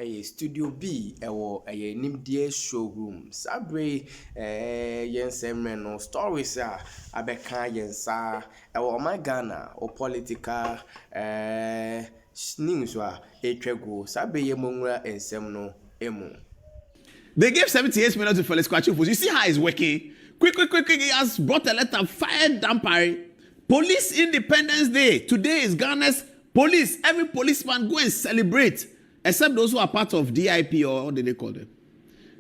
a Studio B or a Nimdia showroom. Sabre Yensemeno stories Abeka Yensa or my Ghana or political news a trego Sabe Yemunga and Semno Emu. They gave 78 million to Ofosu Kwakye. You see how it's working. Quick. He has brought a letter, fired Dampare. Police Independence Day. Today is Ghana's police. Every policeman go and celebrate. Except those who are part of DIP or what do they call them?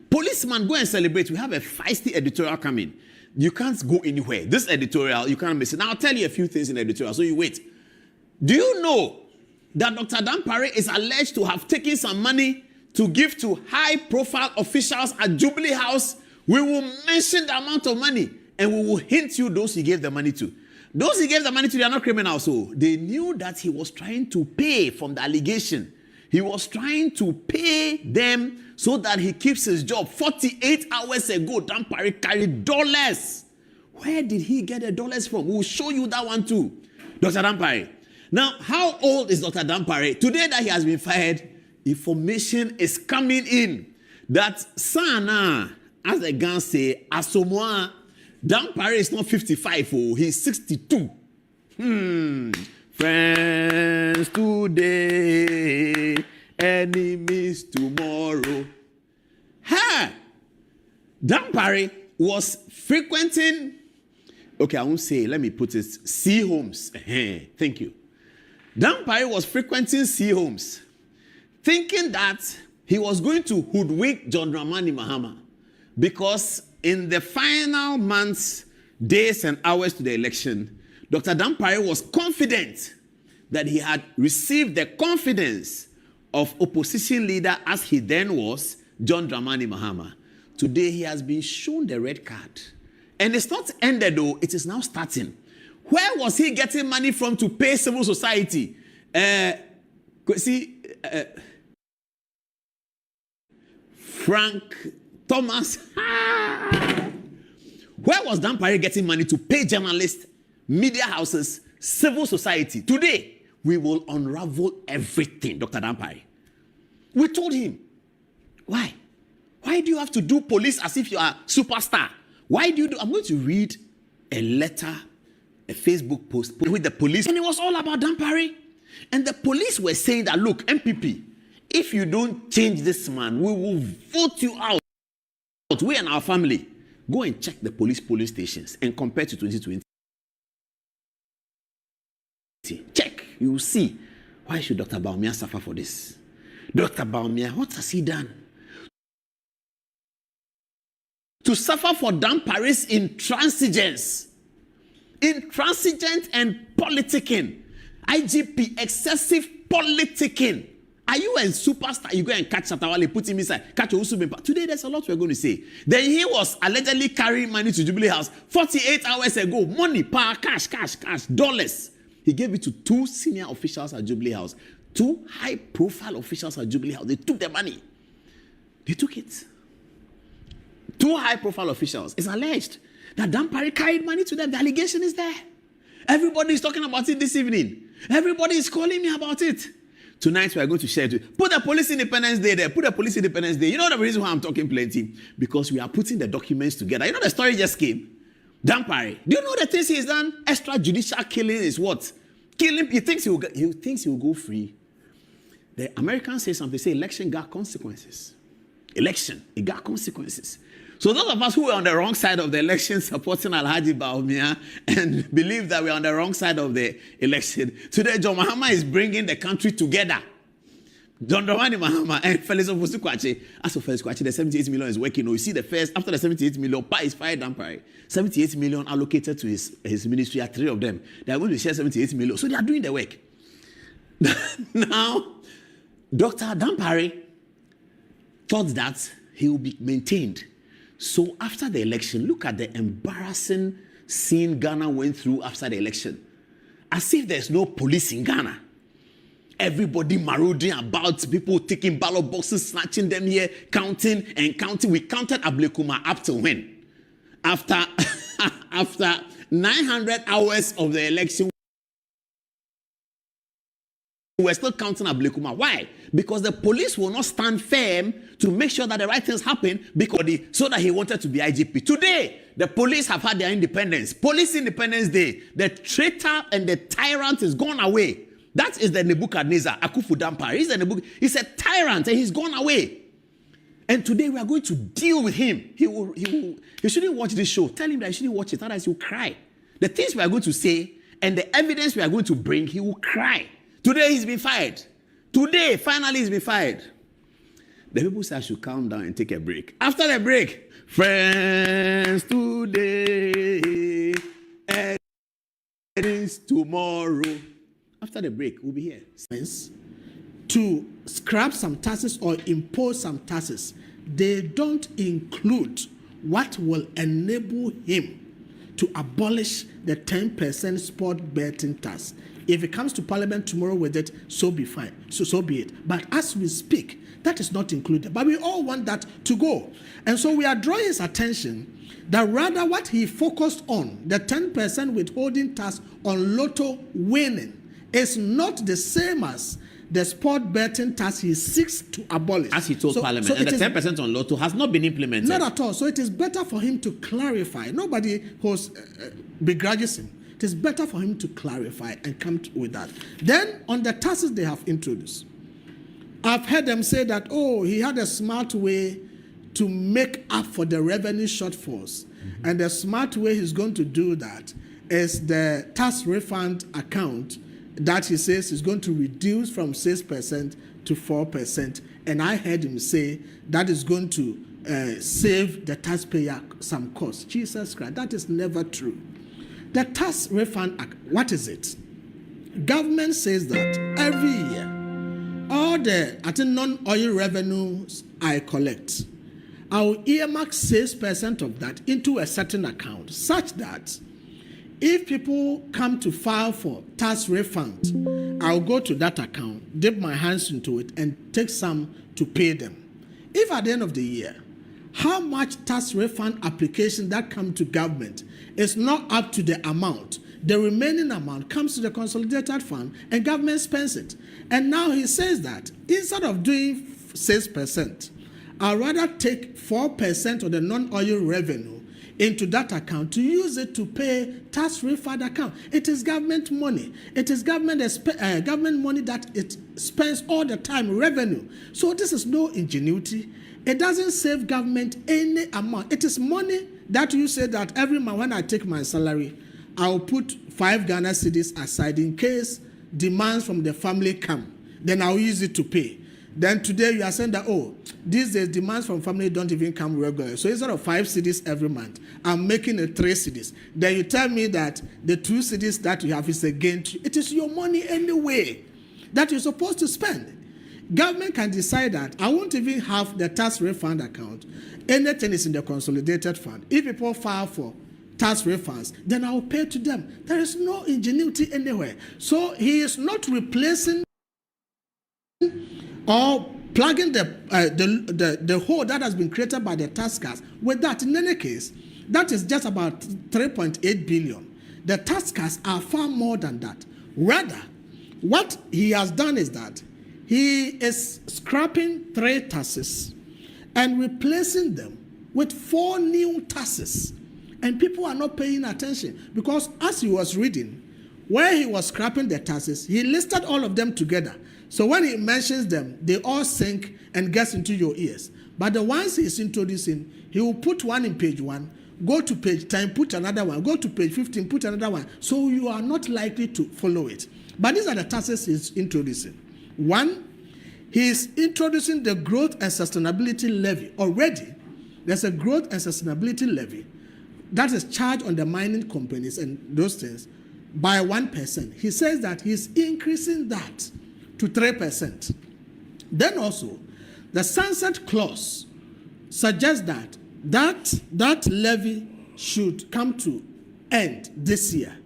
Policeman go and celebrate. We have a feisty editorial coming. You can't go anywhere. This editorial, you can't miss it. Now I'll tell you a few things in the editorial, so you wait. Do you know that Dr. Dampare is alleged to have taken some money to give to high-profile officials at Jubilee House? We will mention the amount of money and we will hint you those he gave the money to. Those he gave the money to, they are not criminals. So they knew that he was trying to pay from the allegation. He was trying to pay them so that he keeps his job. 48 hours ago, Dampare carried dollars. Where did he get the dollars from? We'll show you that one too. Dr. Dampare. Now, how old is Dr. Dampare? Today that he has been fired, information is coming in that Sana, as the guns say, Asomoa, Dampare is not 55, oh, he's 62. Friends today, enemies tomorrow. Dampare was frequenting, okay, I won't say, let me put it, C homes. Thank you. Dampare was frequenting C homes, thinking that he was going to hoodwink John Dramani Mahama, because in the final months, days and hours to the election, Dr. Dampare was confident that he had received the confidence of opposition leader, as he then was, John Dramani Mahama. Today he has been shown the red card. And it's not ended though, it is now starting. Where was he getting money from to pay civil society? Frank Thomas. Where was Dampare getting money to pay journalists, media houses, civil society? Today, we will unravel everything, Dr. Dampare. We told him, why? Why do you have to do police as if you are a superstar? Why do you do? I'm going to read a letter, a Facebook post with the police, and it was all about Dampare. And the police were saying that, look, MPP, if you don't change this man, we will vote you out. We and our family. Go and check the police stations and compare to 2020. Check, you will see. Why should Dr. Bawumia suffer for this? Dr. Bawumia, what has he done to suffer for Dampare's intransigence and politicking? IGP, excessive politicking. Are you a superstar? You go and catch Satawale, put him inside, catch Usubimpa. Today, there's a lot we're going to say. Then he was allegedly carrying money to Jubilee House 48 hours ago. Money, power, cash, dollars. He gave it to 2 senior officials at Jubilee House. 2 high-profile officials at Jubilee House. They took the money. They took it. 2 high-profile officials. It's alleged that Dampare carried money to them. The allegation is there. Everybody is talking about it this evening. Everybody is calling me about it. Tonight we are going to share it. Put the Police Independence Day there. Put the Police Independence Day. You know the reason why I'm talking plenty? Because we are putting the documents together. You know the story just came. Dampare. Do you know the things he's done? Extrajudicial killing is what? Killing. He thinks he will go free. The Americans say something. Say election got consequences. Election, it got consequences. So those of us who were on the wrong side of the election supporting Alhaji Bawumia and believe that we're on the wrong side of the election, today John Mahama is bringing the country together. John Dramani Mahama and Felix Ofosu Kwakye. As of Ofosu Kwakye, the 78 million is working. You see the first, after the 78 million, is fired Dampare. 78 million allocated to his ministry, at 3 of them. They are going to share 78 million. So they are doing the work. Now, Dr. Dampare thought that he will be maintained. So after the election, look at the embarrassing scene Ghana went through after the election. As if there's no police in Ghana. Everybody marauding about, people taking ballot boxes, snatching them here, counting and counting. We counted Ablekuma up to when? After 900 hours of the election. We're still counting Ablekuma. Why? Because the police will not stand firm to make sure that the right things happen so that he wanted to be IGP. Today, the police have had their independence. Police Independence Day. The traitor and the tyrant is gone away. That is the Nebuchadnezzar, Akufo-Addo. He's a tyrant and he's gone away. And today we are going to deal with him. He shouldn't watch this show. Tell him that he shouldn't watch it, otherwise he'll cry. The things we are going to say and the evidence we are going to bring, he will cry. Today he's been fired. Today, finally, he's been fired. The people say I should calm down and take a break. After the break, friends, today, earnings tomorrow. After the break, we'll be here. To scrap some taxes or impose some taxes, they don't include what will enable him to abolish the 10% sport betting tax. If it comes to Parliament tomorrow with it, so be fine. So be it. But as we speak, that is not included. But we all want that to go. And so we are drawing his attention that rather what he focused on, the 10% withholding tax on lotto winning, is not the same as the sport betting tax he seeks to abolish. As he told Parliament. And the 10% on lotto has not been implemented. Not at all. So it is better for him to clarify. Nobody begrudges him. It is better for him to clarify and come with that. Then, on the taxes they have introduced, I've heard them say that, he had a smart way to make up for the revenue shortfalls. Mm-hmm. And the smart way he's going to do that is the tax refund account that he says is going to reduce from 6% to 4%. And I heard him say that is going to save the taxpayer some cost. Jesus Christ, that is never true. The tax refund act, what is it? Government says that every year, all the non-oil revenues I collect, I will earmark 6% of that into a certain account, such that if people come to file for tax refund, I'll go to that account, dip my hands into it, and take some to pay them. If at the end of the year, how much tax refund application that come to government is not up to the amount, the remaining amount comes to the consolidated fund and government spends it. And now he says that instead of doing 6%, I'd rather take 4% of the non-oil revenue into that account to use it to pay tax refund account. It is government money. It is government money that it spends all the time, revenue. So this is no ingenuity. It doesn't save government any amount. It is money that you say that every month when I take my salary, I'll put 5 Ghana cedis aside in case demands from the family come. Then I'll use it to pay. Then today you are saying that, these days demands from family don't even come regularly. So instead of 5 cedis every month, I'm making a 3 cedis. Then you tell me that the 2 cedis that you have is a gain to you. It is your money anyway that you're supposed to spend. Government can decide that I won't even have the tax refund account. Anything is in the consolidated fund. If people file for tax refunds, then I will pay to them. There is no ingenuity anywhere. So he is not replacing or plugging the hole that has been created by the tax cuts with that. In any case, that is just about 3.8 billion. The tax cuts are far more than that. Rather, what he has done is that he is scrapping 3 taxes and replacing them with 4 new taxes. And people are not paying attention because as he was reading, where he was scrapping the taxes, he listed all of them together. So when he mentions them, they all sink and gets into your ears. But the ones he's introducing, he will put one in page 1, go to page 10, put another one, go to page 15, put another one. So you are not likely to follow it. But these are the taxes he's introducing. 1, he is introducing the growth and sustainability levy. Already, there's a growth and sustainability levy that is charged on the mining companies and those things by 1%. He says that he's increasing that to 3%. Then also, the sunset clause suggests that levy should come to end this year.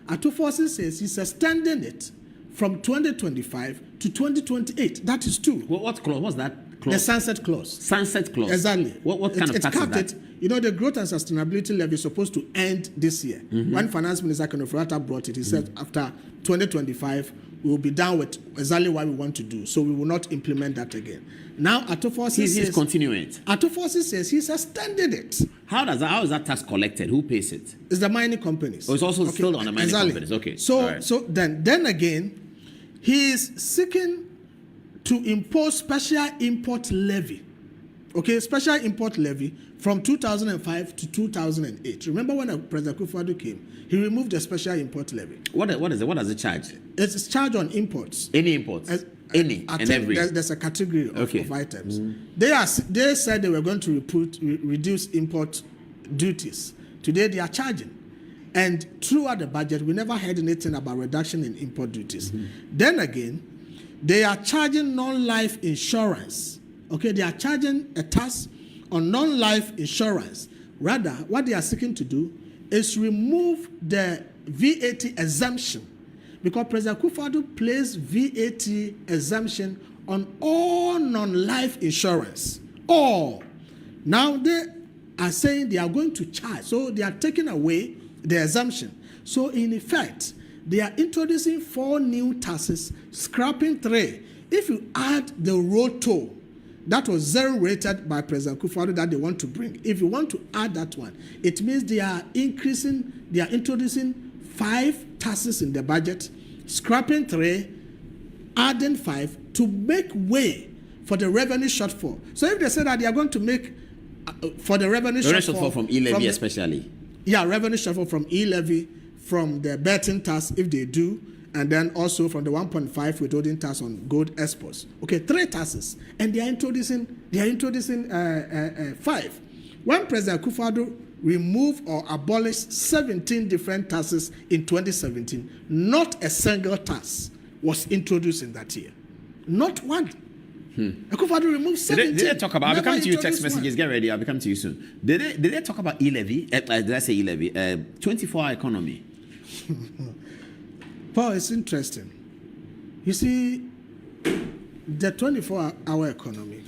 Ofosu says he's extending it from 2025 to 2028. That is 2. What clause? What's that clause? The sunset clause. Sunset clause. Exactly. What kind of tax is that? The growth and sustainability levy is supposed to end this year. Mm-hmm. When Finance Minister Kenneth Rata brought it, he said after 2025, we will be done with exactly what we want to do. So we will not implement that again. Now, Ofosu says he's continuing it. Ofosu says he's extended it. How is that tax collected? Who pays it? It's the mining companies. Oh, it's also still on the mining companies. Okay. So then again, he is seeking to impose special import levy. Okay, special import levy from 2005 to 2008. Remember when President Akufo-Addo came, he removed the special import levy. What is it? What does it charge? It's charged on imports. Any imports? Any and every. There's a category of items. They said they were going to reduce import duties. Today they are charging. And throughout the budget, we never heard anything about reduction in import duties. Then again, they are charging non-life insurance. Okay, they are charging a tax on non-life insurance. Rather, what they are seeking to do is remove the VAT exemption, because President Akufo-Addo placed VAT exemption on all non-life insurance. All. Now they are saying they are going to charge. So they are taking away the exemption. So in effect, they are introducing 4 new taxes, scrapping 3. If you add the road toll, that was 0 rated by President Akufo-Addo that they want to bring. If you want to add that one, it means they are introducing 5 taxes in the budget, scrapping 3, adding 5 to make way for the revenue shortfall. So if they say that they are going to make for the revenue shortfall from e-levy especially. Yeah, revenue shortfall from e-levy, from the betting tax if they do, and then also from the 1.5 withholding tax on gold exports. Okay, 3 taxes, and they are introducing 5. When President Akufo-Addo removed or abolished 17 different taxes in 2017, not a single tax was introduced in that year. Not one. Akufo-Addo removed 17. Did they talk about? I'll be coming to you. Text messages. Get ready. I'll be coming to you soon. Did they talk about e-levy? Did I say e-levy? 24-hour economy. Paul, it's interesting. You see, the 24-hour economy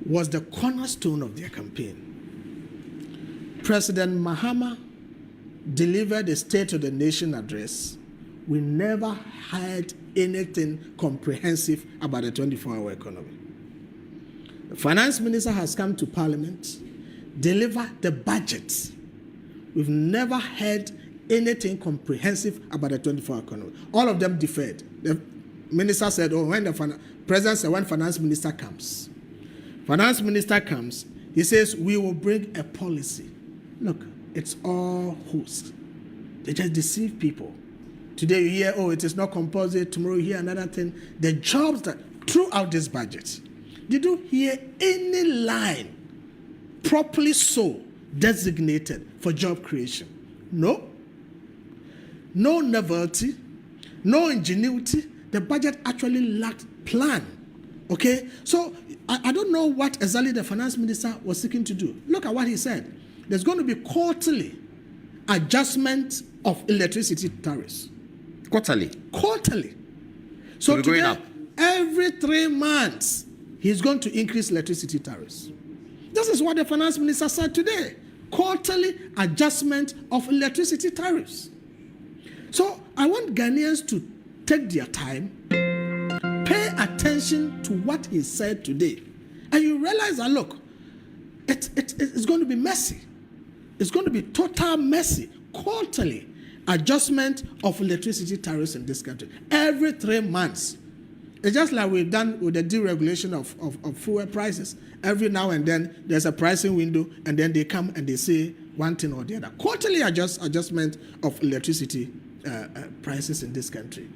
was the cornerstone of their campaign. President Mahama delivered a State of the Nation address. We never had anything comprehensive about the 24-hour economy. The finance minister has come to Parliament, delivered the budget. We've never heard anything comprehensive about the 24-hour economy. All of them deferred. The minister said, when the president said, when finance minister comes, he says, we will bring a policy. Look, it's all hoax. They just deceive people. Today you hear, it is not compulsory. Tomorrow you hear another thing. The jobs that throughout this budget, did you hear any line properly so designated for job creation? No. No novelty, no ingenuity. The budget actually lacked plan. Okay? So I don't know what exactly the finance minister was seeking to do. Look at what he said. There's going to be quarterly adjustment of electricity tariffs. Quarterly. So we're today, going up. Every 3 months, he's going to increase electricity tariffs. This is what the finance minister said today. Quarterly adjustment of electricity tariffs. So I want Ghanaians to take their time, pay attention to what he said today. And you realize that, look, it's going to be messy. It's going to be total messy. Quarterly adjustment of electricity tariffs in this country. Every 3 months. It's just like we've done with the deregulation of fuel prices. Every now and then, there's a pricing window, and then they come and they say one thing or the other. Quarterly adjustment of electricity prices in this country.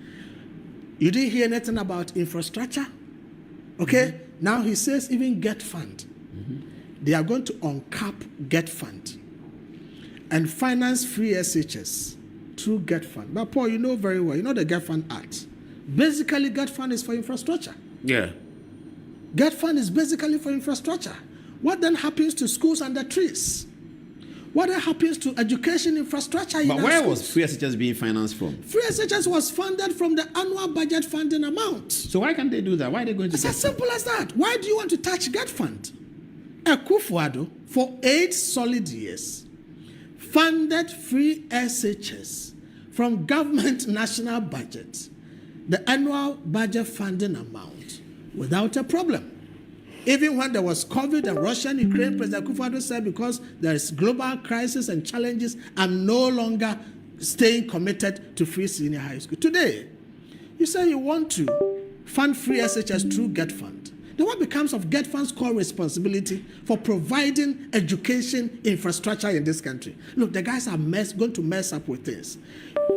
You didn't hear anything about infrastructure? Okay? Now he says even Get Fund. They are going to uncap Get Fund and finance free SHS through Get Fund. But Paul, you know very well, you know the Get Fund Act. Basically, Get Fund is for infrastructure. Yeah. Get Fund is basically for infrastructure. What then happens to schools under trees? What then happens to education infrastructure? But where was free SHS being financed from? Free SHS was funded from the annual budget funding amount. So why can't they do that? Why are they going to? It's as simple as that. Why do you want to touch Get Fund? Akufo-Addo, for 8 solid years, funded free SHS from government national budget the annual budget funding amount without a problem. Even when there was COVID and Russia and Ukraine, President Akufo-Addo said, because there is global crisis and challenges, I'm no longer staying committed to free senior high school. Today, you say you want to fund free SHS through Get Fund. Then what becomes of Get Fund's core responsibility for providing education infrastructure in this country? Look, the guys are going to mess up with this.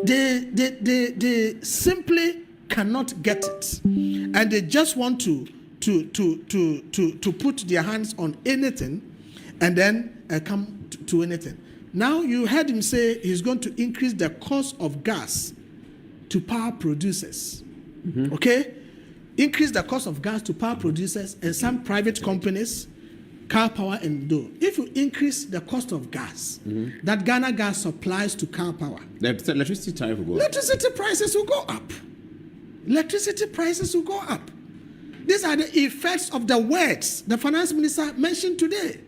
They simply cannot get it, and they just want to put their hands on anything and then come to anything. Now you heard him say he's going to increase the cost of gas to power producers. Mm-hmm. Okay? Increase the cost of gas to power producers and some private companies, Car Power and Do. If you increase the cost of gas, that Ghana Gas supplies to Car Power, the electricity tariff will go up. Electricity prices will go up. Electricity prices will go up. These are the effects of the words the finance minister mentioned today.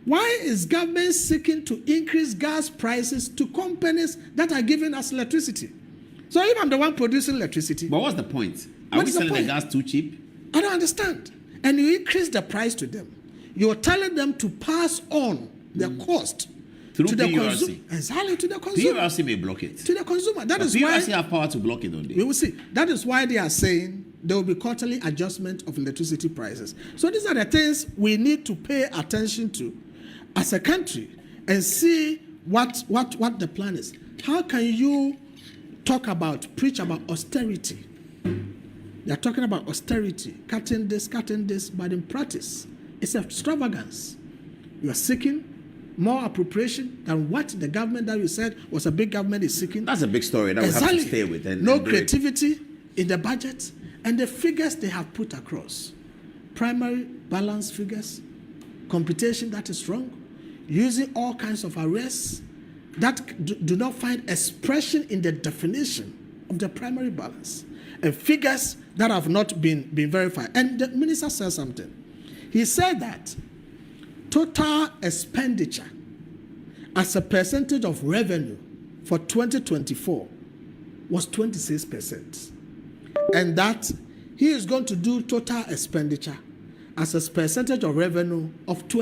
Why is government seeking to increase gas prices to companies that are giving us electricity? So if I'm the one producing electricity... But what's the point? Are we selling the gas too cheap? I don't understand. And you increase the price to them. You're telling them to pass on the cost through to the PURC. Exactly, to the consumer. PURC may block it. To the consumer. That but is PURC why... have power to block it, don't they? We will see. That is why they are saying there will be quarterly adjustment of electricity prices. So these are the things we need to pay attention to as a country and see what the plan is. How can you preach about austerity? They're talking about austerity, cutting this, but in practice, it's extravagance. You are seeking more appropriation than what the government that you said was a big government is seeking. That's a big story that we have to stay with. No creativity in the budget and the figures they have put across. Primary balance figures, computation that is wrong, using all kinds of arrests that do not find expression in the definition of the primary balance, and figures that have not been verified. And the minister said something. He said that total expenditure as a percentage of revenue for 2024 was 26%. And that he is going to do total expenditure as a percentage of revenue of 20%.